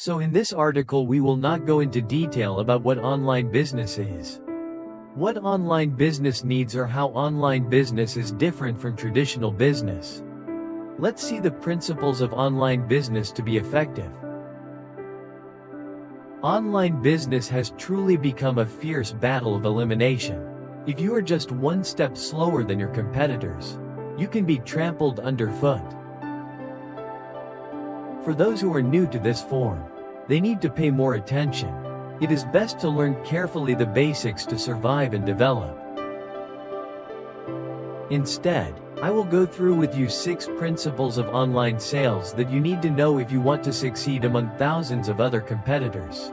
So in this article we will not go into detail about what online business is, what online business needs, or how online business is different from traditional business. Let's see the principles of online business to be effective. Online business has truly become a fierce battle of elimination. If you are just one step slower than your competitors, you can be trampled underfoot. For those who are new to this form, they need to pay more attention. It is best to learn carefully the basics to survive and develop. Instead, I will go through with you 6 principles of online sales that you need to know if you want to succeed among thousands of other competitors.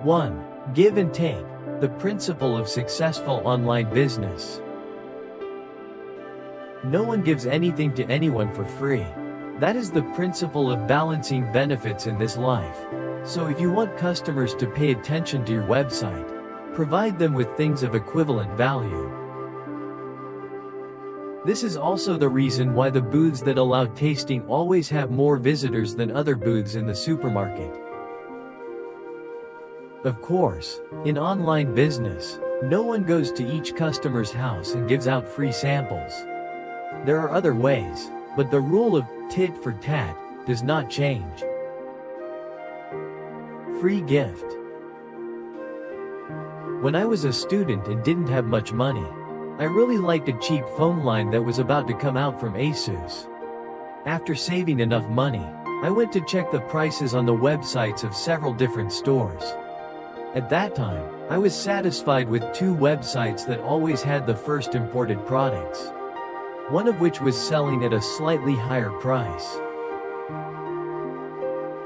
1. Give and take. The principle of successful online business. No one gives anything to anyone for free. That is the principle of balancing benefits in this life. So if you want customers to pay attention to your website, provide them with things of equivalent value. This is also the reason why the booths that allow tasting always have more visitors than other booths in the supermarket. Of course, in online business, no one goes to each customer's house and gives out free samples. There are other ways, but the rule of tit for tat does not change. Free gift. When I was a student and didn't have much money, I really liked a cheap phone line that was about to come out from ASUS. After saving enough money, I went to check the prices on the websites of several different stores. At that time, I was satisfied with 2 websites that always had the first imported products, one of which was selling at a slightly higher price.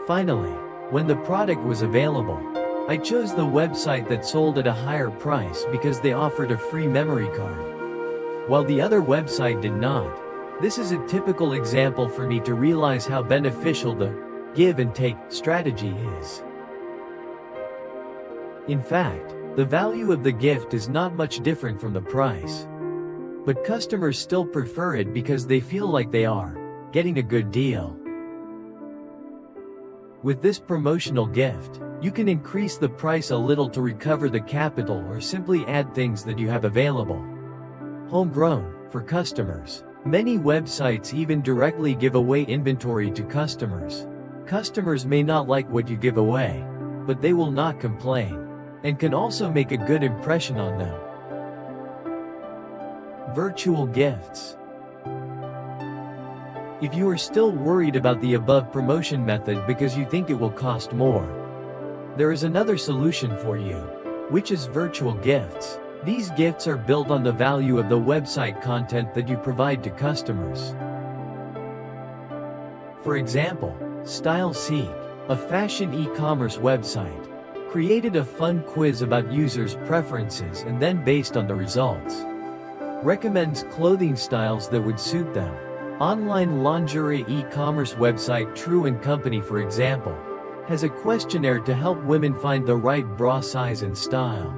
Finally, when the product was available, I chose the website that sold at a higher price because they offered a free memory card, while the other website did not. This is a typical example for me to realize how beneficial the give and take strategy is. In fact, the value of the gift is not much different from the price. But customers still prefer it because they feel like they are getting a good deal. With this promotional gift, you can increase the price a little to recover the capital or simply add things that you have available. Homegrown, for customers. Many websites even directly give away inventory to customers. Customers may not like what you give away, but they will not complain, and can also make a good impression on them. Virtual gifts. If you are still worried about the above promotion method because you think it will cost more, there is another solution for you, which is virtual gifts. These gifts are built on the value of the website content that you provide to customers. For example, StyleSeek, a fashion e-commerce website, created a fun quiz about users' preferences and then, based on the results, recommends clothing styles that would suit them. Online lingerie e-commerce website True & Company, for example, has a questionnaire to help women find the right bra size and style.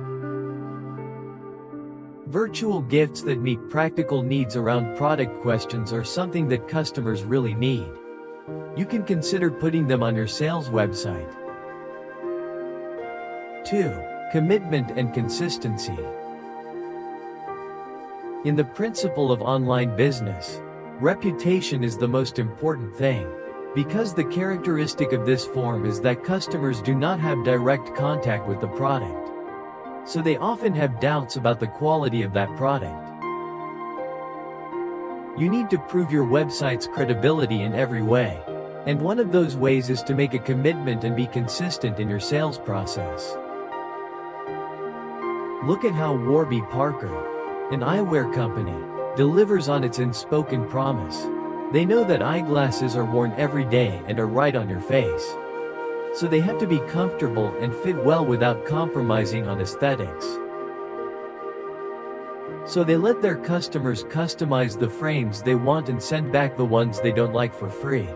Virtual gifts that meet practical needs around product questions are something that customers really need. You can consider putting them on your sales website. 2. Commitment and consistency. In the principle of online business, reputation is the most important thing, because the characteristic of this form is that customers do not have direct contact with the product, so they often have doubts about the quality of that product. You need to prove your website's credibility in every way, and one of those ways is to make a commitment and be consistent in your sales process. Look at how Warby Parker, an eyewear company, delivers on its unspoken promise. They know that eyeglasses are worn every day and are right on your face, so they have to be comfortable and fit well without compromising on aesthetics. So they let their customers customize the frames they want and send back the ones they don't like for free.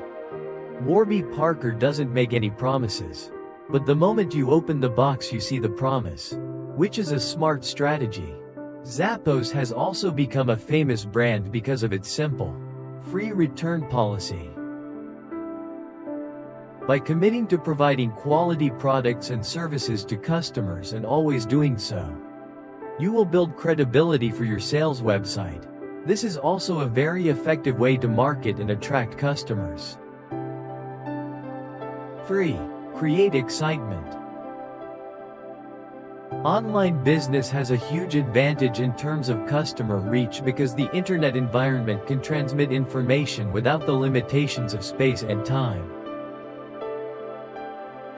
Warby Parker doesn't make any promises, but the moment you open the box you see the promise, which is a smart strategy. Zappos has also become a famous brand because of its simple, free return policy. By committing to providing quality products and services to customers and always doing so, you will build credibility for your sales website. This is also a very effective way to market and attract customers. 3. Create excitement. Online business has a huge advantage in terms of customer reach because the internet environment can transmit information without the limitations of space and time.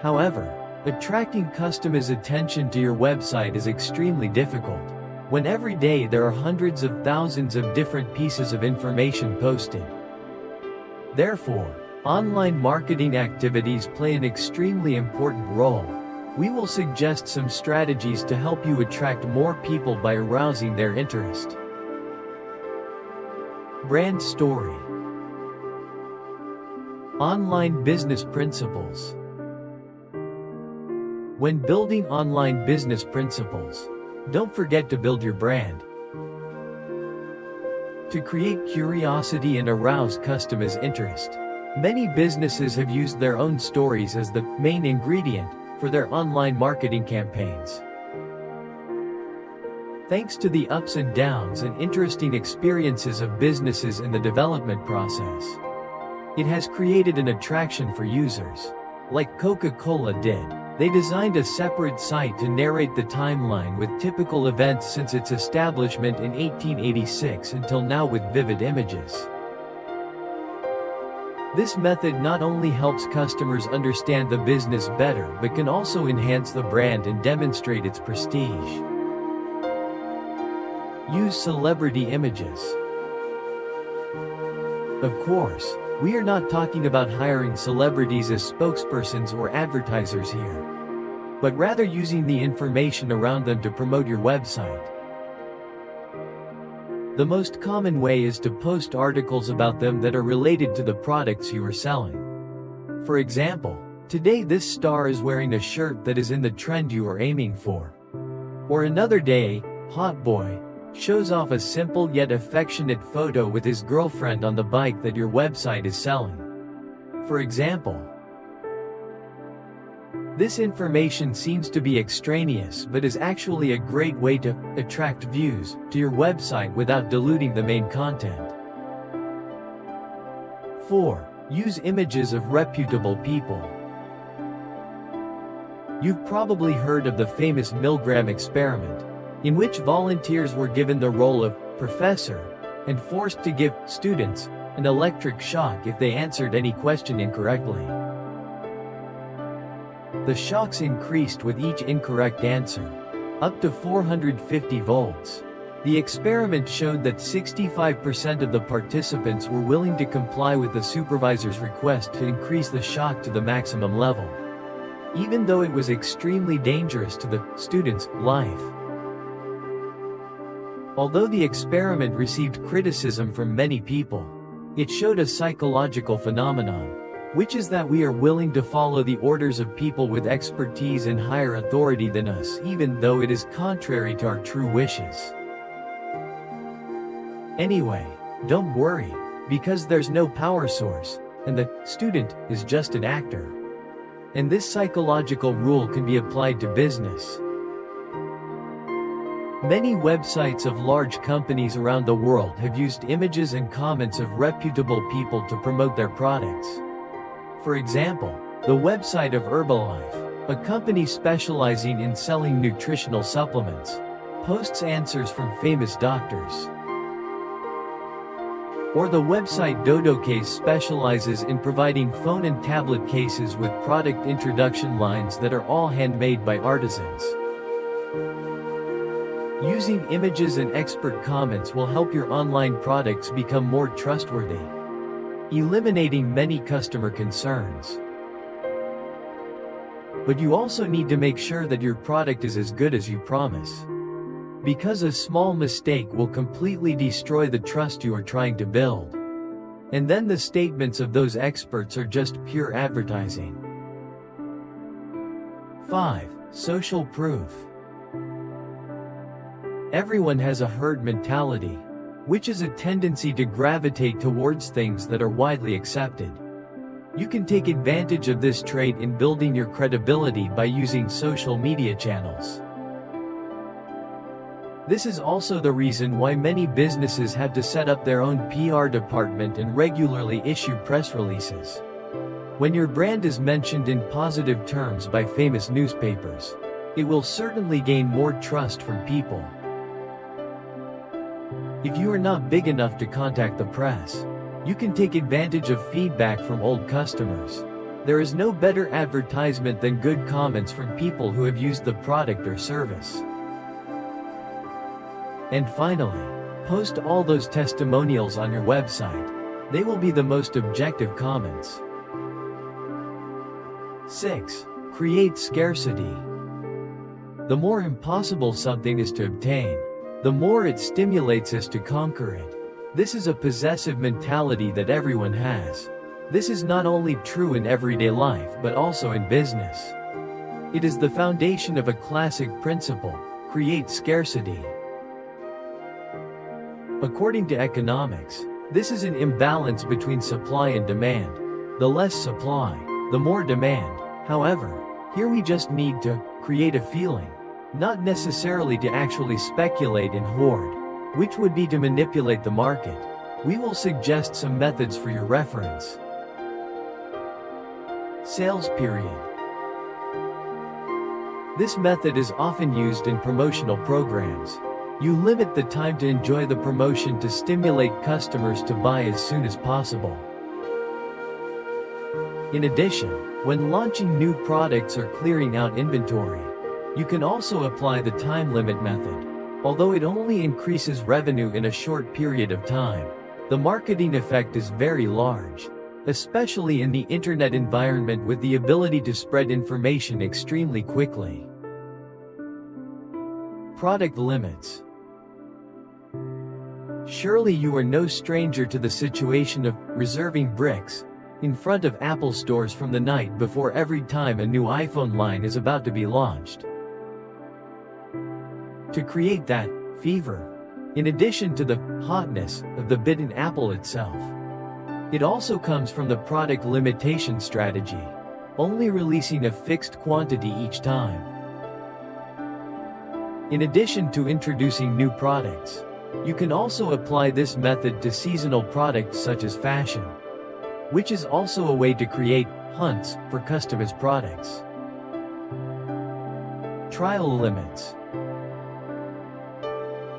However, attracting customers' attention to your website is extremely difficult, when every day there are hundreds of thousands of different pieces of information posted. Therefore, online marketing activities play an extremely important role. We will suggest some strategies to help you attract more people by arousing their interest. Brand story. Online business principles. When building online business principles, don't forget to build your brand. To create curiosity and arouse customers' interest, many businesses have used their own stories as the main ingredient for their online marketing campaigns. Thanks to the ups and downs and interesting experiences of businesses in the development process, it has created an attraction for users. Like Coca-Cola did, they designed a separate site to narrate the timeline with typical events since its establishment in 1886 until now with vivid images. This method not only helps customers understand the business better but can also enhance the brand and demonstrate its prestige. Use celebrity images. Of course, we are not talking about hiring celebrities as spokespersons or advertisers here, but rather using the information around them to promote your website. The most common way is to post articles about them that are related to the products you are selling. For example, today this star is wearing a shirt that is in the trend you are aiming for. Or another day, Hot Boy shows off a simple yet affectionate photo with his girlfriend on the bike that your website is selling. For example, this information seems to be extraneous but is actually a great way to attract views to your website without diluting the main content. 4. Use images of reputable people. You've probably heard of the famous Milgram experiment, in which volunteers were given the role of professor and forced to give students an electric shock if they answered any question incorrectly. The shocks increased with each incorrect answer, up to 450 volts. The experiment showed that 65% of the participants were willing to comply with the supervisor's request to increase the shock to the maximum level, even though it was extremely dangerous to the student's life. Although the experiment received criticism from many people, it showed a psychological phenomenon, which is that we are willing to follow the orders of people with expertise and higher authority than us, even though it is contrary to our true wishes. Anyway, don't worry, because there's no power source, and the student is just an actor. And this psychological rule can be applied to business. Many websites of large companies around the world have used images and comments of reputable people to promote their products. For example, the website of Herbalife, a company specializing in selling nutritional supplements, posts answers from famous doctors. Or the website DodoCase specializes in providing phone and tablet cases with product introduction lines that are all handmade by artisans. Using images and expert comments will help your online products become more trustworthy, eliminating many customer concerns. But you also need to make sure that your product is as good as you promise, because a small mistake will completely destroy the trust you are trying to build. And then the statements of those experts are just pure advertising. 5. Social proof. Everyone has a herd mentality, which is a tendency to gravitate towards things that are widely accepted. You can take advantage of this trait in building your credibility by using social media channels. This is also the reason why many businesses have to set up their own PR department and regularly issue press releases. When your brand is mentioned in positive terms by famous newspapers, it will certainly gain more trust from people. If you are not big enough to contact the press, you can take advantage of feedback from old customers. There is no better advertisement than good comments from people who have used the product or service. And finally, post all those testimonials on your website. They will be the most objective comments. 6. Create scarcity. The more impossible something is to obtain, the more it stimulates us to conquer it. This is a possessive mentality that everyone has. This is not only true in everyday life but also in business. It is the foundation of a classic principle: create scarcity. According to economics, this is an imbalance between supply and demand. The less supply, the more demand. However, here we just need to create a feeling, not necessarily to actually speculate and hoard, which would be to manipulate the market. We will suggest some methods for your reference. Sales period. This method is often used in promotional programs. You limit the time to enjoy the promotion to stimulate customers to buy as soon as possible. In addition, when launching new products or clearing out inventory, you can also apply the time limit method. Although it only increases revenue in a short period of time, the marketing effect is very large, especially in the internet environment with the ability to spread information extremely quickly. Product limits. Surely you are no stranger to the situation of reserving bricks in front of Apple stores from the night before every time a new iPhone line is about to be launched. To create that fever, in addition to the hotness of the bitten apple itself, it also comes from the product limitation strategy, only releasing a fixed quantity each time. In addition to introducing new products, you can also apply this method to seasonal products such as fashion, which is also a way to create hunts for customized products. Trial limits.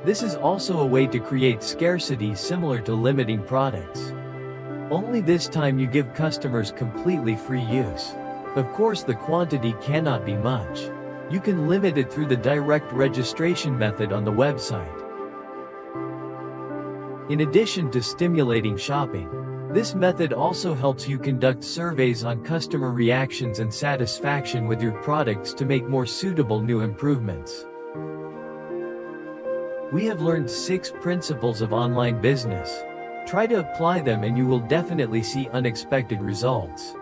This is also a way to create scarcity similar to limiting products. Only this time you give customers completely free use. Of course, the quantity cannot be much. You can limit it through the direct registration method on the website. In addition to stimulating shopping, this method also helps you conduct surveys on customer reactions and satisfaction with your products to make more suitable new improvements. We have learned 6 principles of online business. Try to apply them and you will definitely see unexpected results.